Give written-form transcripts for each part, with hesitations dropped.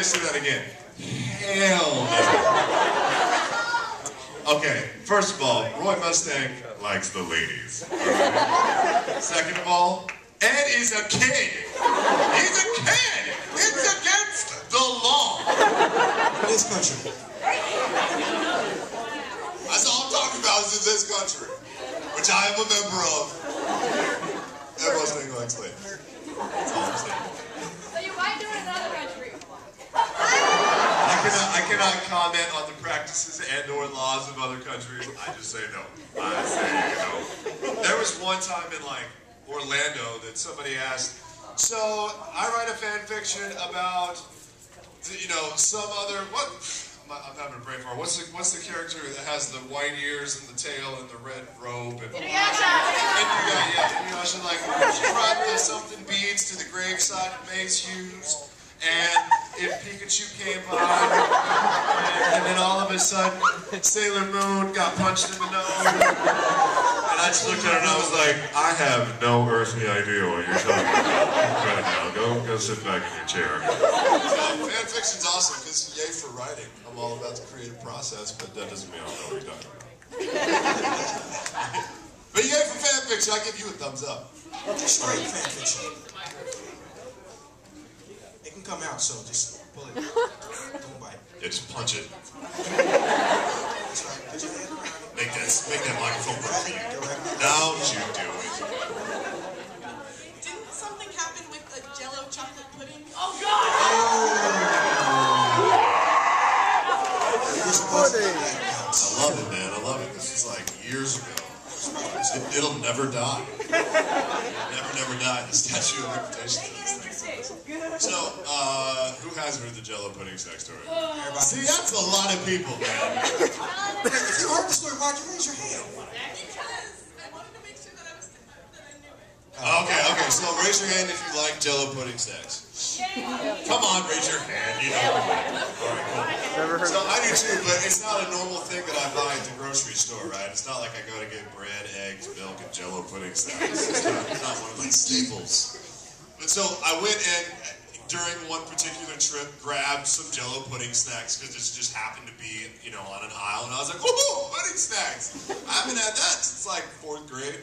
let's do that again. Hell no. Okay, first of all, Roy Mustang likes the ladies. Right? Second of all, Ed is a kid. He's a kid. It's against the law. In this country. That's all I'm talking about is in this country, which I am a member of. Ed Mustang likes ladies. That's all I'm saying. So you might do it in another country. I cannot comment on the practices and or laws of other countries. I just say no. I say no. There was one time in like Orlando that somebody asked, so I write a fan fiction about, you know, some other, what? I'm having a brain fart. What's the character that has the white ears and the tail and the red robe? And Inuyasha! Inuyasha, like, she brought the something beads to the graveside of Mace Hughes. And if Pikachu came by, and then all of a sudden, Sailor Moon got punched in the nose. And I just looked at her and I was like, I have no earthly idea what you're talking about right now. Go sit back in your chair. Fan fiction's awesome because yay for writing. I'm all about the creative process, but that doesn't mean I don't know what you're talking about. But yay for fan fiction, I give you a thumbs up. Just straight fan fiction. It can come out, so just pull it. Don't bite. Yeah, just punch it. That's right. Put your hand around it. Make that microphone work for you. Don't you do it. Didn't something happen with the Jello chocolate pudding? Oh God! I love it, man. I love it. This is like years ago. It'll never die. Never die. The statue of limitations. So, who has heard the Jello pudding sex story? See, that's a lot of people, man. If you heard the story, why'd you raise your hand? Because I wanted to make sure that I knew it. Okay, so raise your hand if you like Jello pudding sex. Come on, raise your hand, you know. Alright, cool. So I do too, but it's not a normal thing that I buy at the grocery store, right? It's not like I go to get bread, eggs, milk, and Jello pudding snacks. It's not one of my staples. But so I went and, during one particular trip, grabbed some Jello pudding snacks because it just happened to be, you know, on an aisle, and I was like, oh, pudding snacks! I haven't had that since like 4th grade.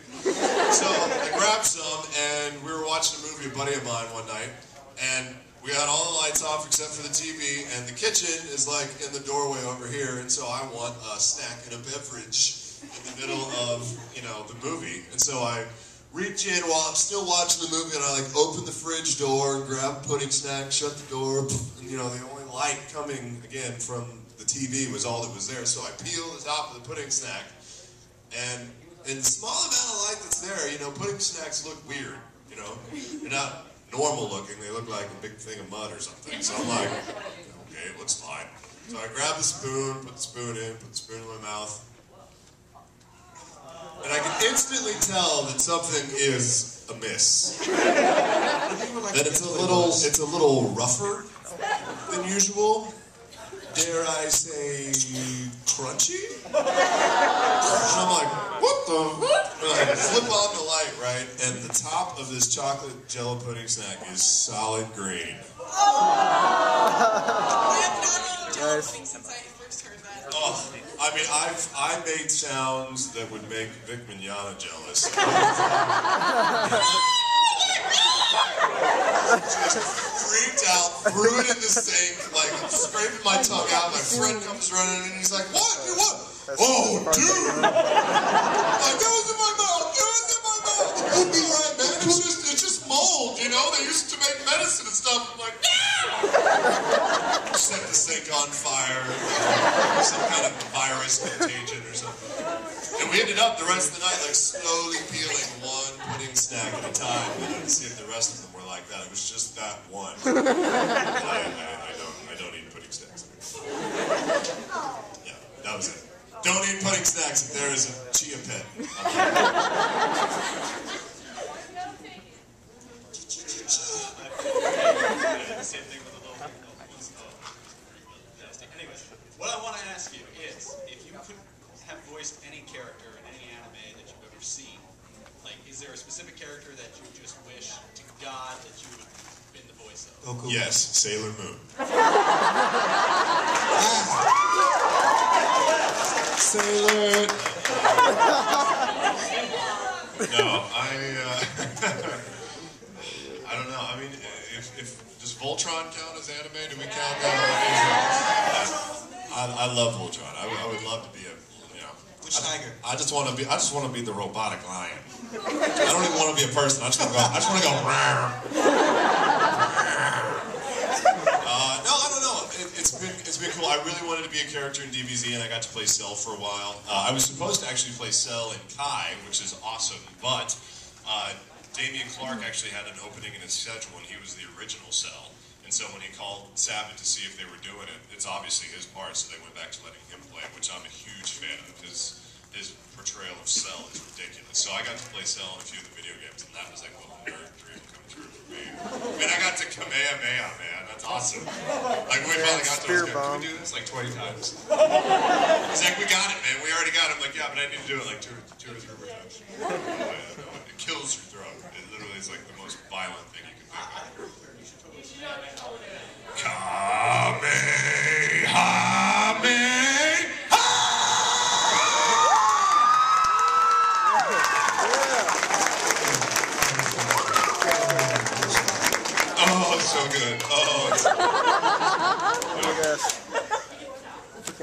So I grabbed some, and we were watching a movie, a buddy of mine, one night, and we had all the lights off except for the TV, and the kitchen is like in the doorway over here, and so I want a snack and a beverage in the middle of, you know, the movie. And so I reach in while I'm still watching the movie, and I like open the fridge door and grab a pudding snack, shut the door, and you know, the only light coming again from the TV was all that was there. So I peel the top of the pudding snack, and in the small amount of light that's there, you know, pudding snacks look weird, you know. They're not normal looking, they look like a big thing of mud or something. So I'm like, okay, it looks fine. So I grab the spoon, put the spoon in my mouth, and I can instantly tell that something is amiss. That it's a little rougher than usual. Dare I say crunchy? And I'm like, what the what? And I flip on the light, right? And the top of this chocolate Jello pudding snack is solid green. I have not eaten Jello pudding since I first heard that. Oh, I mean, I made sounds that would make Vic Mignogna jealous. Just freaked out, threw it in the sink, like scraping my tongue out. My friend comes running in and he's like, what? Oh, dude! Like, that was in my mouth! You'll be alright, man. It's just mold, you know? They used to make medicine and stuff. I'm like, set the sink on fire, some kind of virus contagion or something. And we ended up the rest of the night like slowly peeling one pudding snack at a time, you know, to see if the rest of them were like that. It was just that one. I don't eat pudding snacks. Yeah, that was it. Don't eat pudding snacks if there is a chia pet. Same thing with a little anyway, what I want to ask you is, if you could have voiced any character in any anime that you've ever seen, like, is there a specific character that you just wish to God that you would been the voice of? Goku. Yes, Sailor Moon. Sailor. No, I don't know. I mean, if does Voltron count as anime? Do we count that? I love Voltron. I would love to be a, you know. Which tiger? I just want to be the robotic lion. I don't even want to be a person. I just want to go. No, I don't know. It's been cool. I really wanted to be a character in DBZ, and I got to play Cell for a while. I was supposed to actually play Cell in Kai, which is awesome, but Damian Clark actually had an opening in his schedule, and he was the original Cell. And so when he called Savage to see if they were doing it, it's obviously his part, so they went back to letting him play, which I'm a huge fan of. His portrayal of Cell is ridiculous. So I got to play Cell in a few of the video games, and that was like, well, the nerd dream come true for me. I mean, I got to Kamehameha, man. That's awesome. Like, we finally got to it. Can we do this like 20 times? He's like, we got it, man. We already got it. I'm like, yeah, but I need to do it like two or three more times. It kills your throat. It literally is like the most violent thing you can think of. Oh, it's so good. Oh, it's so good.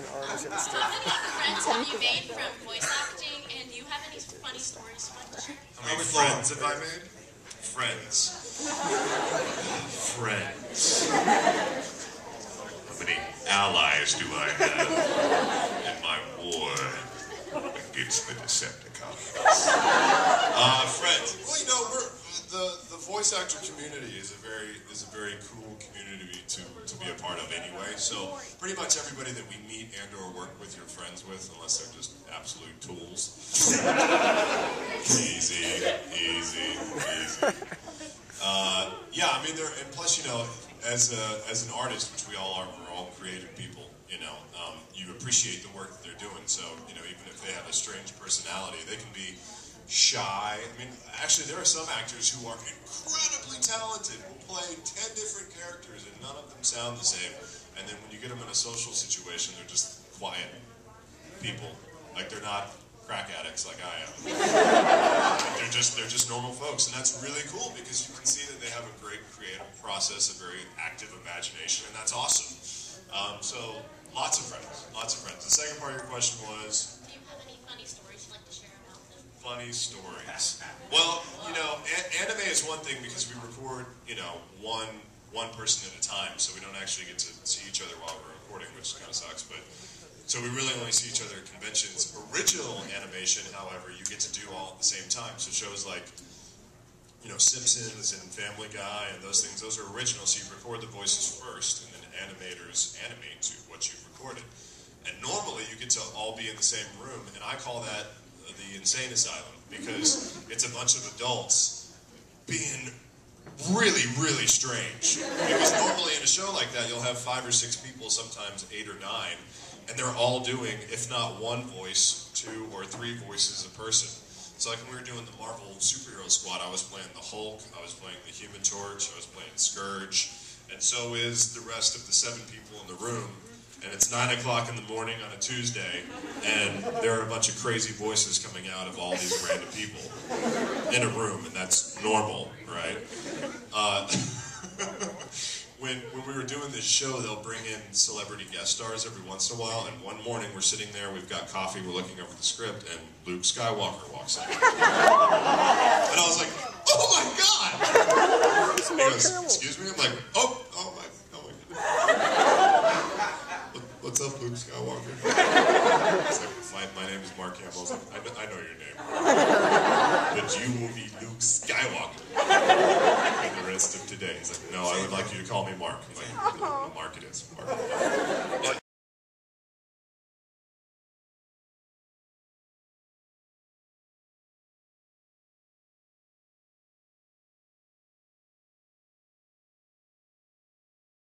How many friends have you made from voice acting, and do you have any funny stories you like to share? How many friends have I made? Friends. Friends. How many allies do I have in my war against the Decepticons? Friends. Well, you know, the voice actor community is a very cool community to be a part of anyway. So pretty much everybody that we meet and or work with, you're friends with, unless they're just absolute tools. Easy. Yeah, I mean, and plus, you know, as an artist, which we all are, we're all creative people. You know, you appreciate the work that they're doing. So, you know, even if they have a strange personality, they can be shy. I mean, actually, there are some actors who are incredibly talented, who play 10 different characters, and none of them sound the same. And then when you get them in a social situation, they're just quiet people. Like, they're not crack addicts like I am. They're just normal folks, and that's really cool because you can see that they have a great creative process, a very active imagination, and that's awesome. So, lots of friends. The second part of your question was? Do you have any funny stories you'd like to share about them? Funny stories. Well, you know, anime is one thing because we record, you know, one person at a time, so we don't actually get to see each other while we're recording, which kind of sucks, but so we really only see each other at conventions. Original animation, however, you get to do all at the same time. So shows like, you know, Simpsons and Family Guy and those things, those are original, so you record the voices first, and then animators animate to what you've recorded. And normally you get to all be in the same room, and I call that the insane asylum, because it's a bunch of adults being really strange. Because normally in a show like that, you'll have 5 or 6 people, sometimes 8 or 9, and they're all doing, if not one voice, 2 or 3 voices a person. So like when we were doing the Marvel Superhero Squad, I was playing the Hulk, I was playing the Human Torch, I was playing Scourge, and so is the rest of the 7 people in the room. And it's 9 o'clock in the morning on a Tuesday, and there are a bunch of crazy voices coming out of all these random people in a room, and that's normal, right? When we were doing this show, they'll bring in celebrity guest stars every once in a while, and one morning we're sitting there, we've got coffee, we're looking over the script, and Luke Skywalker walks in. And I was like, oh my God! He goes, excuse me? I'm like, oh my goodness. What's up, Luke Skywalker? He's like, my name is Mark Campbell. I was like, I know your name. But you will be Luke Skywalker for the rest of today. He's like, no, I would like you to call me Mark. I'm like, no, Mark it is. Mark.